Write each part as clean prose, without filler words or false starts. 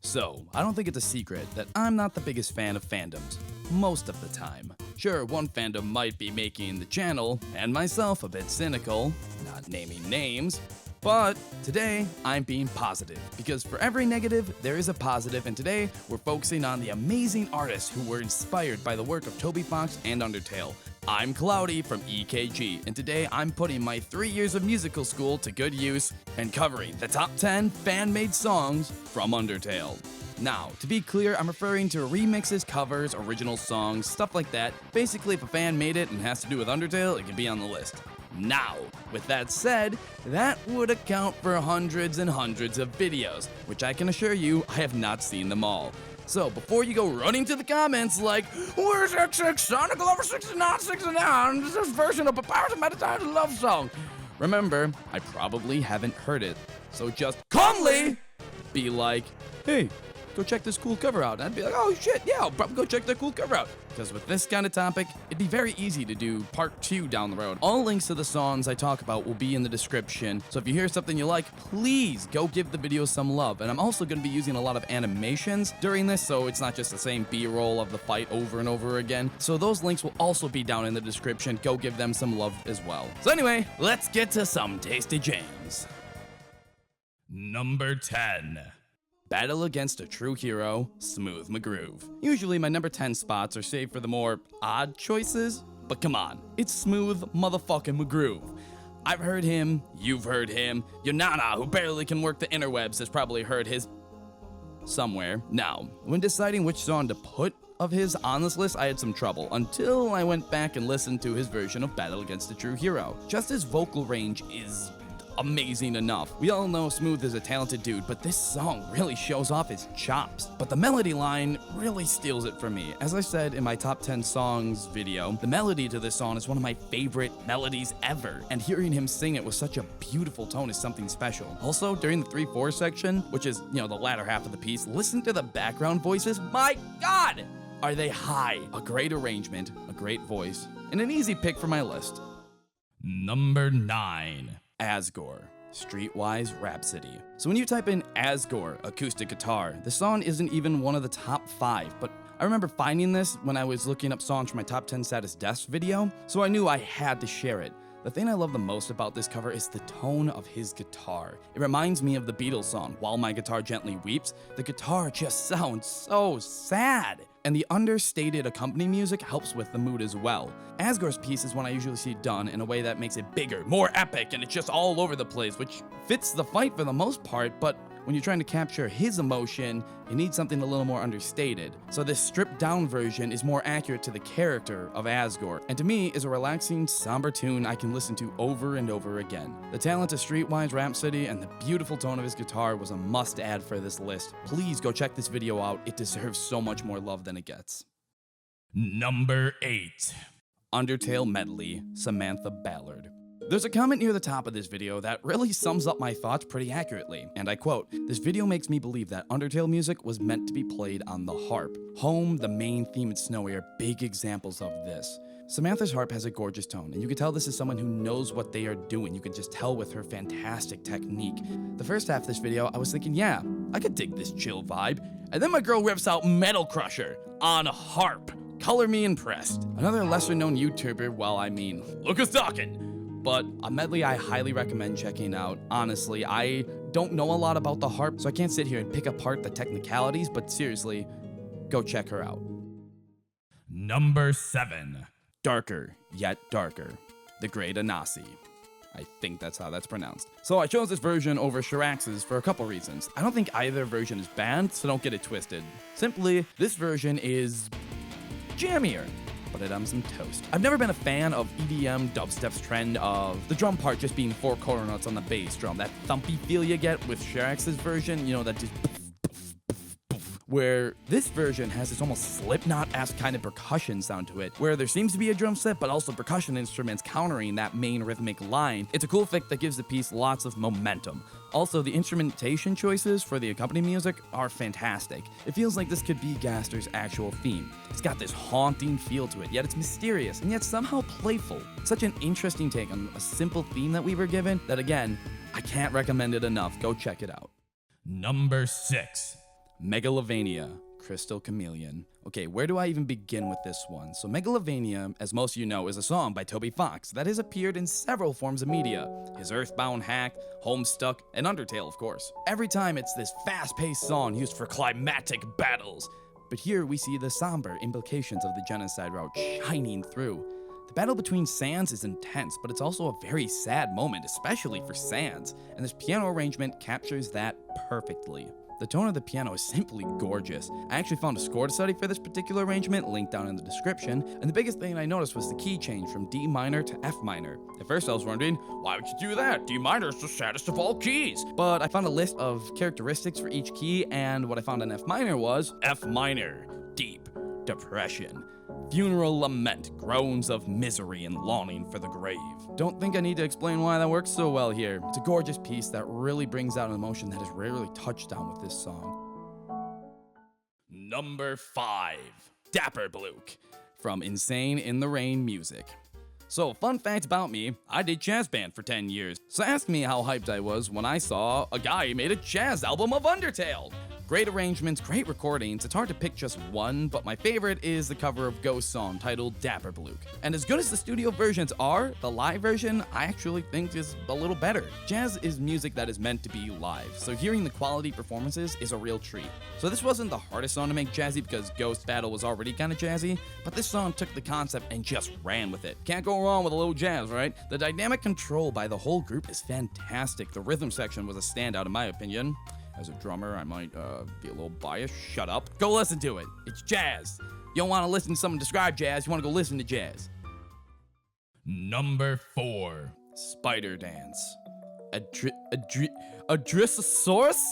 So, I don't think it's a secret that I'm not the biggest fan of fandoms, most of the time. Sure, one fandom might be making the channel, and myself, a bit cynical, not naming names, but today, I'm being positive, because for every negative, there is a positive, and today, we're focusing on the amazing artists who were inspired by the work of Toby Fox and Undertale. I'm Cloudy from EKG, and today I'm putting my 3 years of musical school to good use and covering the top 10 fan-made songs from Undertale. Now, to be clear, I'm referring to remixes, covers, original songs, stuff like that. Basically, if a fan made it and has to do with Undertale, it can be on the list. Now, with that said, that would account for hundreds and hundreds of videos, which I can assure you, I have not seen them all. So, before you go running to the comments like, "Where's XX Sonic Lover 6969? This is version of a Powers of Meditative love song." Remember, I probably haven't heard it. So just calmly be like, "Hey, go check this cool cover out." And I'd be like, "Oh shit, yeah, I'll probably go check that cool cover out." Because with this kind of topic, it'd be very easy to do part 2 down the road. All links to the songs I talk about will be in the description. So if you hear something you like, please go give the video some love. And I'm also going to be using a lot of animations during this, so it's not just the same B-roll of the fight over and over again. So those links will also be down in the description. Go give them some love as well. So anyway, let's get to some tasty jams. Number 10. Battle Against a True Hero, Smooth McGroove. Usually my number 10 spots are saved for the more odd choices, but come on, it's Smooth motherfucking McGroove. I've heard him, you've heard him, your nana who barely can work the interwebs has probably heard his somewhere. Now, when deciding which song to put of his on this list, I had some trouble until I went back and listened to his version of Battle Against a True Hero. Just his vocal range is amazing enough. We all know Smooth is a talented dude, but this song really shows off his chops. But the melody line really steals it for me. As I said in my top 10 songs video, the melody to this song is one of my favorite melodies ever, and hearing him sing it with such a beautiful tone is something special. Also, during the 3-4 section, which is, the latter half of the piece, listen to the background voices. My God! Are they high? A great arrangement, a great voice, and an easy pick for my list. Number 9. ASGORE, Streetwise Rhapsody. So when you type in ASGORE acoustic guitar, the song isn't even one of the top 5, but I remember finding this when I was looking up songs for my top 10 saddest deaths video, so I knew I had to share it. The thing I love the most about this cover is the tone of his guitar. It reminds me of the Beatles song, "While My Guitar Gently Weeps." The guitar just sounds so sad. And the understated accompanying music helps with the mood as well. ASGORE's piece is one I usually see done in a way that makes it bigger, more epic, and it's just all over the place, which fits the fight for the most part, but when you're trying to capture his emotion, you need something a little more understated. So this stripped down version is more accurate to the character of ASGORE, and to me is a relaxing, somber tune I can listen to over and over again. The talent of Streetwise Rhapsody and the beautiful tone of his guitar was a must-add for this list. Please go check this video out, it deserves so much more love than it gets. Number 8. Undertale Medley, Samantha Ballard. There's a comment near the top of this video that really sums up my thoughts pretty accurately, and I quote, "This video makes me believe that Undertale music was meant to be played on the harp. Home, the main theme, and Snowy are big examples of this." Samantha's harp has a gorgeous tone, and you can tell this is someone who knows what they are doing. You can just tell with her fantastic technique. The first half of this video, I was thinking, yeah, I could dig this chill vibe, and then my girl rips out Metal Crusher on a harp. Color me impressed. Another lesser known YouTuber, Lukas talking. But a medley I highly recommend checking out. Honestly, I don't know a lot about the harp, so I can't sit here and pick apart the technicalities, but seriously, go check her out. Number 7. Darker, Yet Darker, The Great Anasi. I think that's how that's pronounced. So I chose this version over Charax's for a couple reasons. I don't think either version is bad, so don't get it twisted. Simply, this version is jammier. Put it on some toast. I've never been a fan of EDM dubstep's trend of the drum part just being 4 quarter notes on the bass drum. That thumpy feel you get with Charax's version, that just where this version has this almost Slipknot-esque kind of percussion sound to it, where there seems to be a drum set, but also percussion instruments countering that main rhythmic line. It's a cool effect that gives the piece lots of momentum. Also, the instrumentation choices for the accompanying music are fantastic. It feels like this could be Gaster's actual theme. It's got this haunting feel to it, yet it's mysterious, and yet somehow playful. Such an interesting take on a simple theme that we were given that, again, I can't recommend it enough. Go check it out. Number 6. Megalovania, Crystal Chameleon. Okay, where do I even begin with this one? So Megalovania, as most of you know, is a song by Toby that has appeared in several forms of media. His Earthbound hack, Homestuck, and Undertale, of course. Every time it's this fast-paced song used for climatic battles. But here we see the somber implications of the genocide route shining through. The battle between Sans is intense, but it's also a very sad moment, especially for Sans, and this piano arrangement captures that perfectly. The tone of the piano is simply gorgeous. I actually found a score to study for this particular arrangement, linked down in the description, and the biggest thing I noticed was the key change from D minor to F minor. At first I was wondering, why would you do that? D minor is the saddest of all keys. But I found a list of characteristics for each key, and what I found in F minor was F minor, deep, depression. Funeral lament, groans of misery and longing for the grave. Don't think I need to explain why that works so well here. It's a gorgeous piece that really brings out an emotion that is rarely touched on with this song. Number 5, Dapperblook, from Insane in the Rain Music. So, fun fact about me, I did jazz band for 10 years. So ask me how hyped I was when I saw a guy made a jazz album of Undertale. Great arrangements, great recordings. It's hard to pick just one, but my favorite is the cover of Ghost's song titled Dapperblook. And as good as the studio versions are, the live version I actually think is a little better. Jazz is music that is meant to be live, so hearing the quality performances is a real treat. So this wasn't the hardest song to make jazzy because Ghost's battle was already kind of jazzy, but this song took the concept and just ran with it. Can't go wrong with a little jazz, right? The dynamic control by the whole group is fantastic. The rhythm section was a standout in my opinion. As a drummer, I might be a little biased. Shut up. Go listen to it. It's jazz. You don't want to listen to someone describe jazz. You want to go listen to jazz. Number 4, Spider Dance. Adrissasaurus?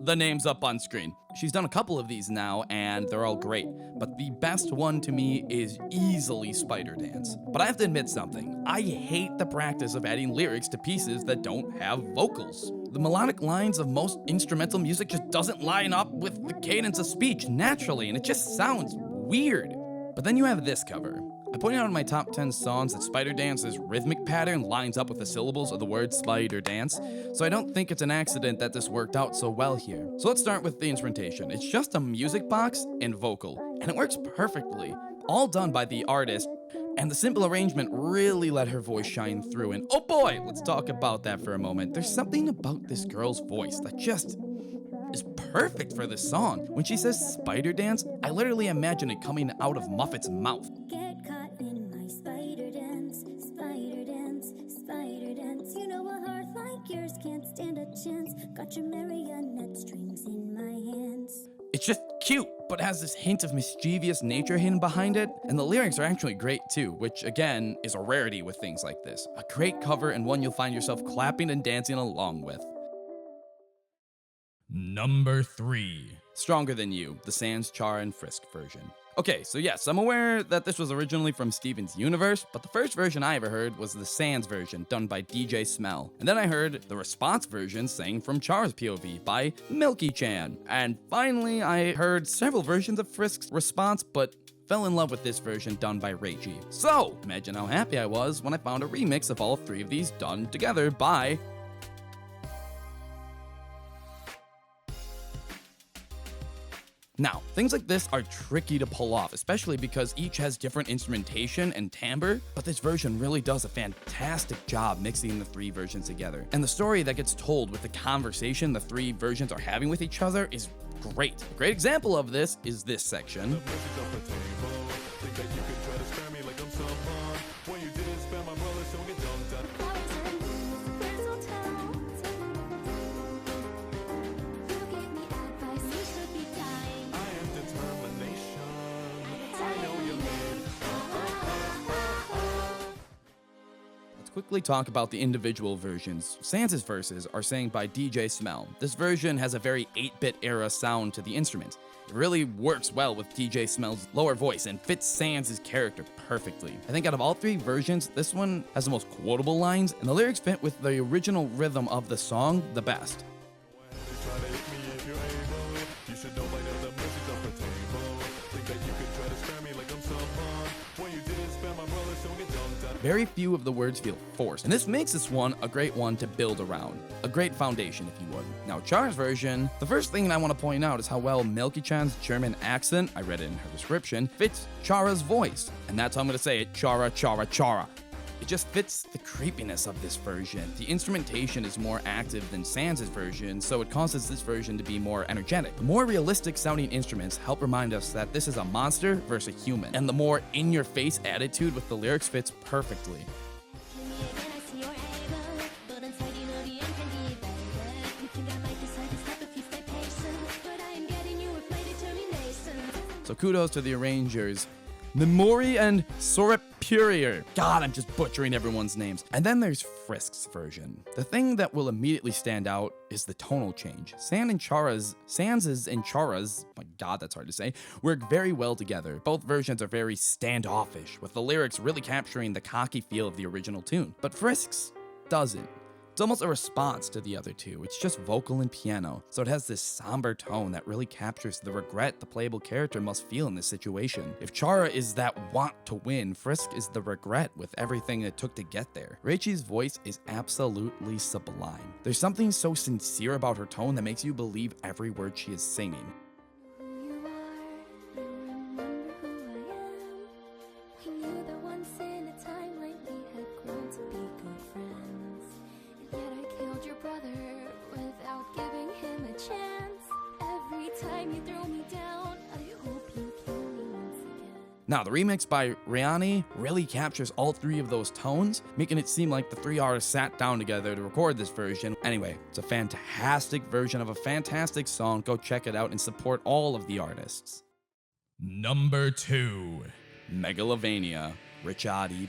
The name's up on screen. She's done a couple of these now, and they're all great, but the best one to me is easily Spider Dance. But I have to admit something. I hate the practice of adding lyrics to pieces that don't have vocals. The melodic lines of most instrumental music just doesn't line up with the cadence of speech naturally, and it just sounds weird. But then you have this cover. I pointed out in my top 10 songs that Spider Dance's rhythmic pattern lines up with the syllables of the word Spider Dance, so I don't think it's an accident that this worked out so well here. So let's start with the instrumentation. It's just a music box and vocal, and it works perfectly. All done by the artist, and the simple arrangement really let her voice shine through, and oh boy, let's talk about that for a moment. There's something about this girl's voice that just is perfect for this song. When she says Spider Dance, I literally imagine it coming out of Muffet's mouth. Get caught in my spider dance, spider dance, spider dance. You know a heart like yours can't stand a chance. Got your marionette strings in my hands. It's just cute, but has this hint of mischievous nature hidden behind it, and the lyrics are actually great too, which again is a rarity with things like this. A great cover and one you'll find yourself clapping and dancing along with. Number 3, Stronger Than You, the Sans, Chara, and Frisk version. Okay, so yes, I'm aware that this was originally from Steven's universe, but the first version I ever heard was the Sans version, done by DJ Smell. And then I heard the response version sang from Chara's POV by Milky-chan. And finally, I heard several versions of Frisk's response, but fell in love with this version done by RichaadEB. So, imagine how happy I was when I found a remix of all 3 of these done together by Now, things like this are tricky to pull off, especially because each has different instrumentation and timbre, but this version really does a fantastic job mixing the 3 versions together. And the story that gets told with the conversation the 3 versions are having with each other is great. A great example of this is this section. Quickly talk about the individual versions. Sans's verses are sang by DJ Smell. This version has a very 8-bit era sound to the instrument. It really works well with DJ Smell's lower voice and fits Sans's character perfectly. I think out of all 3 versions, this one has the most quotable lines, and the lyrics fit with the original rhythm of the song the best. Very few of the words feel forced, and this makes this one a great one to build around. A great foundation, if you would. Now, Chara's version, the first thing I want to point out is how well Milky-chan's German accent, I read it in her description, fits Chara's voice. And that's how I'm going to say it, Chara, Chara, Chara. It just fits the creepiness of this version. The instrumentation is more active than Sans' version, so it causes this version to be more energetic. The more realistic sounding instruments help remind us that this is a monster versus a human, and the more in-your-face attitude with the lyrics fits perfectly. So kudos to the arrangers, Memory and Sorepurier. God, I'm just butchering everyone's names. And then there's Frisk's version. The thing that will immediately stand out is the tonal change. Sans's and Chara's, my God, that's hard to say, work very well together. Both versions are very standoffish, with the lyrics really capturing the cocky feel of the original tune. But Frisk's doesn't. It's almost a response to the other two. It's just vocal and piano, so it has this somber tone that really captures the regret the playable character must feel in this situation. If Chara is that want to win, Frisk is the regret with everything it took to get there. Reichi's voice is absolutely sublime. There's something so sincere about her tone that makes you believe every word she is singing. Now, the remix by Riani really captures all three of those tones, making it seem like the three artists sat down together to record this version. Anyway, it's a fantastic version of a fantastic song. Go check it out and support all of the artists. Number 2. Megalovania, RichaadEB.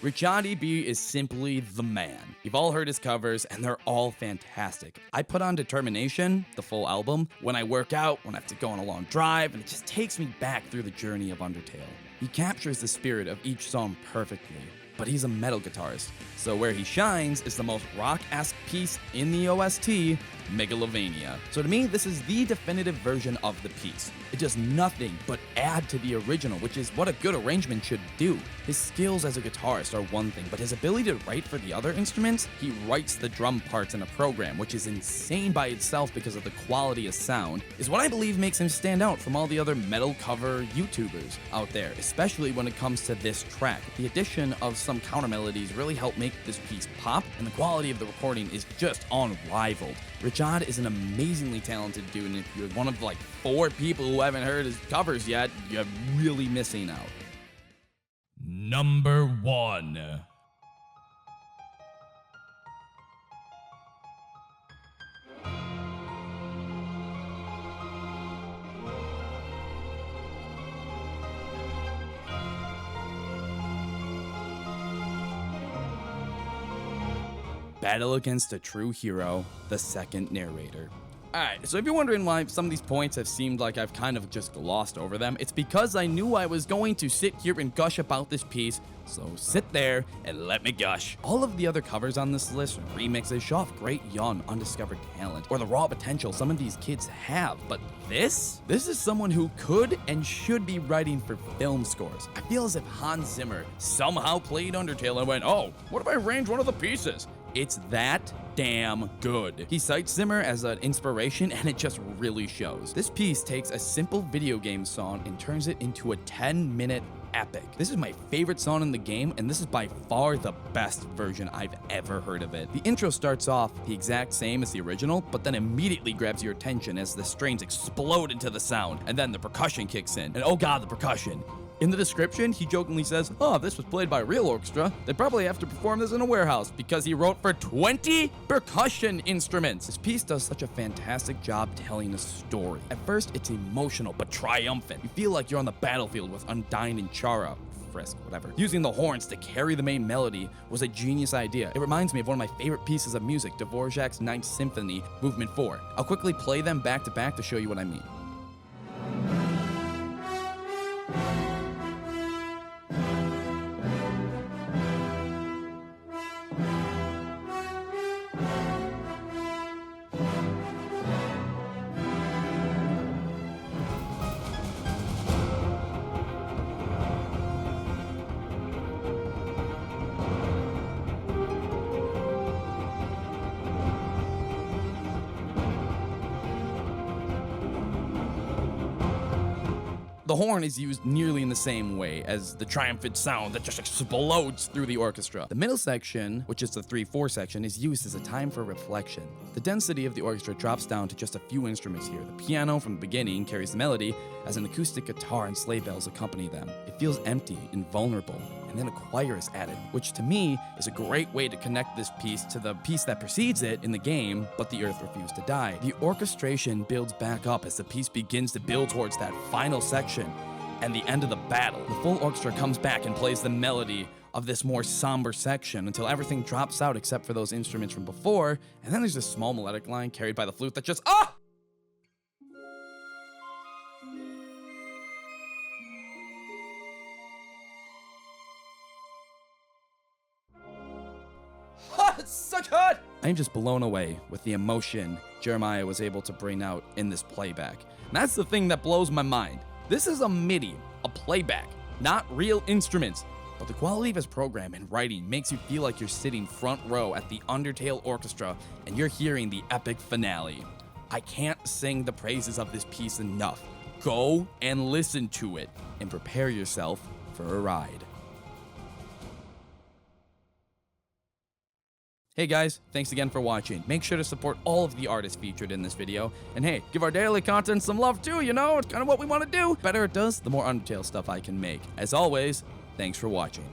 RichaadEB is simply the man. You've all heard his covers, and they're all fantastic. I put on Determination, the full album, when I work out, when I have to go on a long drive, and it just takes me back through the journey of Undertale. He captures the spirit of each song perfectly, but he's a metal guitarist, so where he shines is the most rock-esque piece in the OST, Megalovania. So to me, this is the definitive version of the piece. It does nothing but add to the original, which is what a good arrangement should do. His skills as a guitarist are one thing, but his ability to write for the other instruments, he writes the drum parts in a program, which is insane by itself because of the quality of sound, is what I believe makes him stand out from all the other metal cover YouTubers out there, especially when it comes to this track. The addition of some counter melodies really help make this piece pop, and the quality of the recording is just unrivaled. Richaad is an amazingly talented dude, and if you're one of like 4 people who haven't heard his covers yet, you're really missing out. Number 1. Battle Against a True Hero, the second narrator. Alright, so if you're wondering why some of these points have seemed like I've kind of just glossed over them, it's because I knew I was going to sit here and gush about this piece, so sit there and let me gush. All of the other covers on this list, remixes, show off great young, undiscovered talent, or the raw potential some of these kids have, but this is someone who could and should be writing for film scores. I feel as if Hans Zimmer somehow played Undertale and went, oh, what if I arrange one of the pieces? It's that damn good. He cites Zimmer as an inspiration, and it just really shows. This piece takes a simple video game song and turns it into a 10-minute epic. This is my favorite song in the game, and this is by far the best version I've ever heard of it. The intro starts off the exact same as the original, but then immediately grabs your attention as the strings explode into the sound, and then the percussion kicks in. And oh god, the percussion. In the description, he jokingly says, oh, if this was played by a real orchestra, they'd probably have to perform this in a warehouse because he wrote for 20 percussion instruments. This piece does such a fantastic job telling a story. At first, it's emotional but triumphant. You feel like you're on the battlefield with Undyne and Chara. Frisk, whatever. Using the horns to carry the main melody was a genius idea. It reminds me of one of my favorite pieces of music, Dvorak's Ninth Symphony, Movement 4. I'll quickly play them back to back to show you what I mean. the horn is used nearly in the same way as the triumphant sound that just explodes through the orchestra. The middle section, which is the 3/4 section, is used as a time for reflection. The density of the orchestra drops down to just a few instruments here. The piano from the beginning carries the melody, as an acoustic guitar and sleigh bells accompany them. It feels empty and vulnerable, and then a choir is added, which to me is a great way to connect this piece to the piece that precedes it in the game, But the Earth Refused to Die. The orchestration builds back up as the piece begins to build towards that final section and the end of the battle. The full orchestra comes back and plays the melody of this more somber section until everything drops out except for those instruments from before, and then there's this small melodic line carried by the flute that just it's so good! I'm just blown away with the emotion Jeremiah was able to bring out in this playback. And that's the thing that blows my mind. This is a MIDI, a playback, not real instruments. But the quality of his program and writing makes you feel like you're sitting front row at the Undertale orchestra and you're hearing the epic finale. I can't sing the praises of this piece enough. Go and listen to it and prepare yourself for a ride. Hey guys, thanks again for watching. Make sure to support all of the artists featured in this video. And hey, give our daily content some love too, you know? It's kind of what we want to do. The better it does, the more Undertale stuff I can make. As always, thanks for watching.